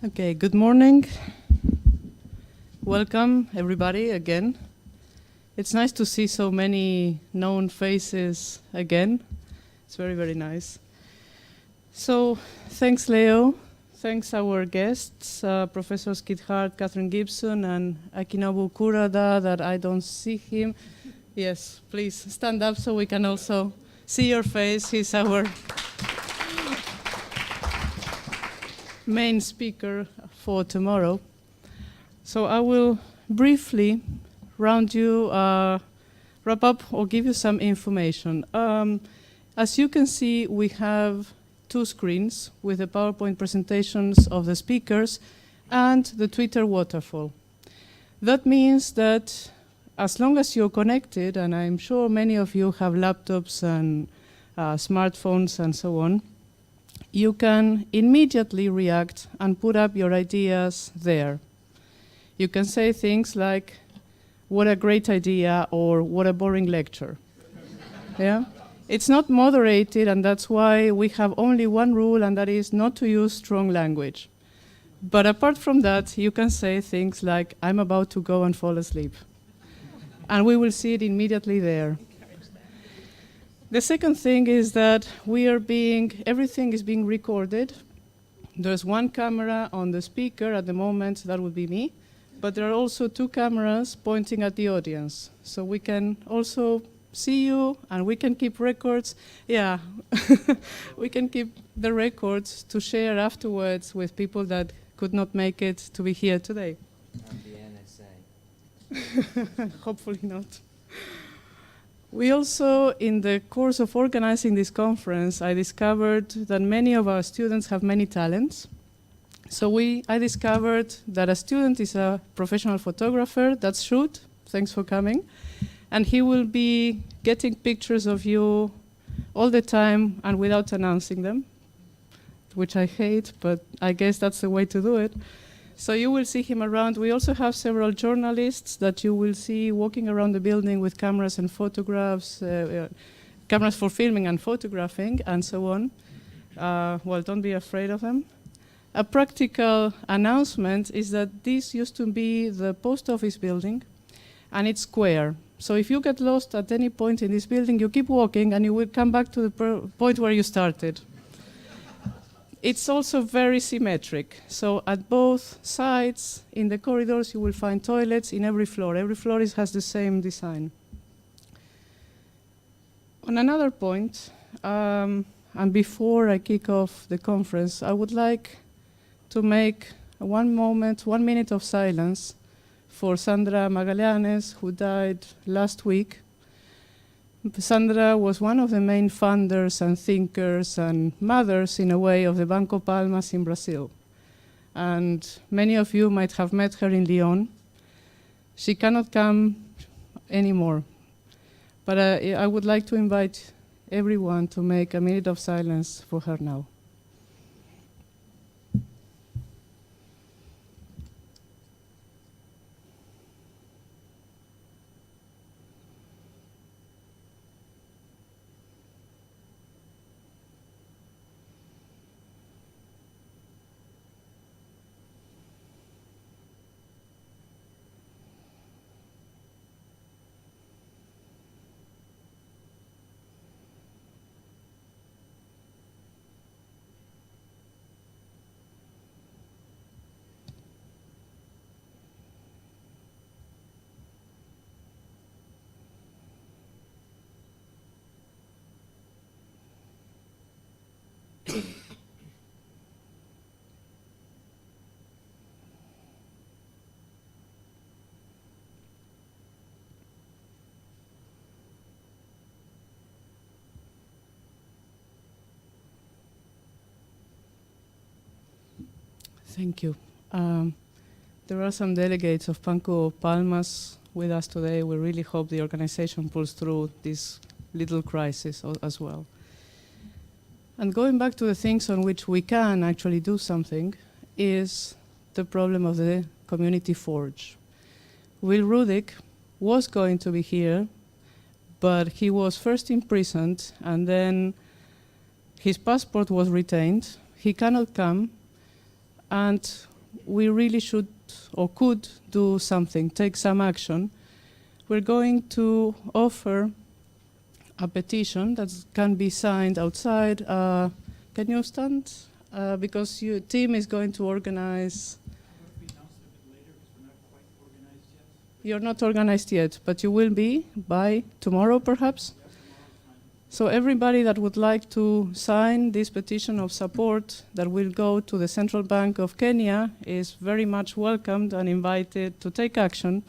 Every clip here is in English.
Okay, good morning. Welcome, everybody, again. It's nice to see so many known faces again. It's very, very nice. So, thanks, Leo. Thanks, our guests, Professors Kit Hart, Catherine Gibson, and Akinobu Kurada, that I don't see him. Yes, please stand up so we can also see your face. He's our main speaker for tomorrow. So I will briefly wrap up or give you some information. As you can see, we have two screens with the PowerPoint presentations of the speakers and the Twitter waterfall. That means that as long as you're connected, and I'm sure many of you have laptops and smartphones and so on, you can immediately react and put up your ideas there. You can say things like, what a great idea, or what a boring lecture. Yeah? It's not moderated, and that's why we have only one rule, and that is not to use strong language. But apart from that, you can say things like, I'm about to go and fall asleep. And we will see it immediately there. The second thing is that everything is being recorded. There's one camera on the speaker at the moment, that would be me, but there are also two cameras pointing at the audience. So we can also see you, and we can keep records. Yeah, we can keep the records to share afterwards with people that could not make it to be here today. And the NSA. Hopefully not. We also, in the course of organizing this conference, I discovered that many of our students have many talents. So I discovered that a student is a professional photographer. That's Shut. Thanks for coming. And he will be getting pictures of you all the time and without announcing them, which I hate, but I guess that's the way to do it. So you will see him around. We also have several journalists that you will see walking around the building with cameras and photographs, cameras for filming and photographing, and so on. Well, don't be afraid of them. A practical announcement is that this used to be the post office building, and it's square. So if you get lost at any point in this building, you keep walking, and you will come back to the point where you started. It's also very symmetric. So at both sides, in the corridors, you will find toilets in every floor. Every floor has the same design. On another point, and before I kick off the conference, I would like to make 1 minute of silence for Sandra Magallanes, who died last week. Sandra was one of the main funders and thinkers and mothers, in a way, of the Banco Palmas in Brazil. And many of you might have met her in Lyon. She cannot come anymore. But I would like to invite everyone to make a minute of silence for her now. Thank you. There are some delegates of Banco Palmas with us today. We really hope the organization pulls through this little crisis as well. And going back to the things on which we can actually do something is the problem of the community forge. Will Rudik was going to be here, but he was first imprisoned, and then his passport was retained. He cannot come. and we really should or could do something, take some action. We're going to offer a petition that can be signed outside. Can you stand? Because your team is going to organize. You're not organized yet, but you will be by tomorrow, perhaps? So everybody that would like to sign this petition of support that will go to the Central Bank of Kenya is very much welcomed and invited to take action,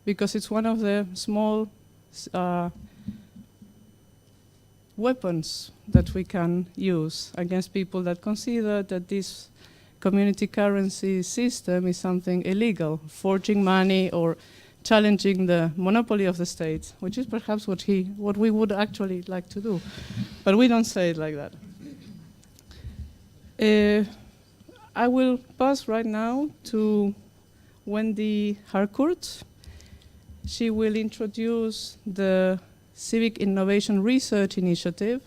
because it's one of the small weapons that we can use against people that consider that this community currency system is something illegal, forging money or challenging the monopoly of the state, which is perhaps what we would actually like to do. But we don't say it like that. I will pass right now to Wendy Harcourt. She will introduce the Civic Innovation Research Initiative.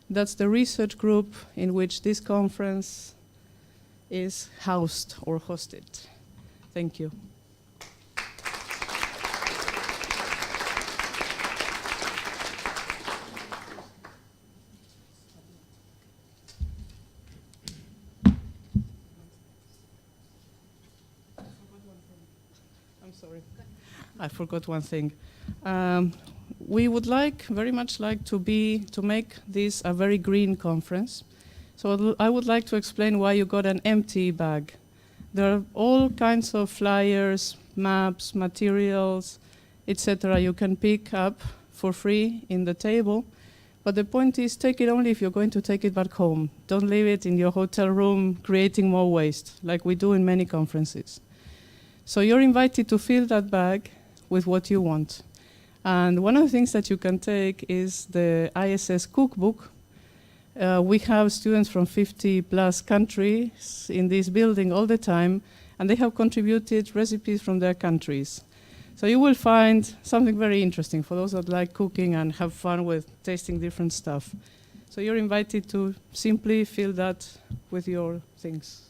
That's the research group in which this conference is housed or hosted. Thank you. I'm sorry, I forgot one thing. We would very much like to make this a very green conference. So I would like to explain why you got an empty bag. There are all kinds of flyers, maps, materials, etc. you can pick up for free in the table. But the point is, take it only if you're going to take it back home. Don't leave it in your hotel room creating more waste, like we do in many conferences. So you're invited to fill that bag with what you want. And one of the things that you can take is the ISS cookbook. We have students from 50 plus countries in this building all the time, and they have contributed recipes from their countries. So you will find something very interesting for those that like cooking and have fun with tasting different stuff. So you're invited to simply fill that with your things.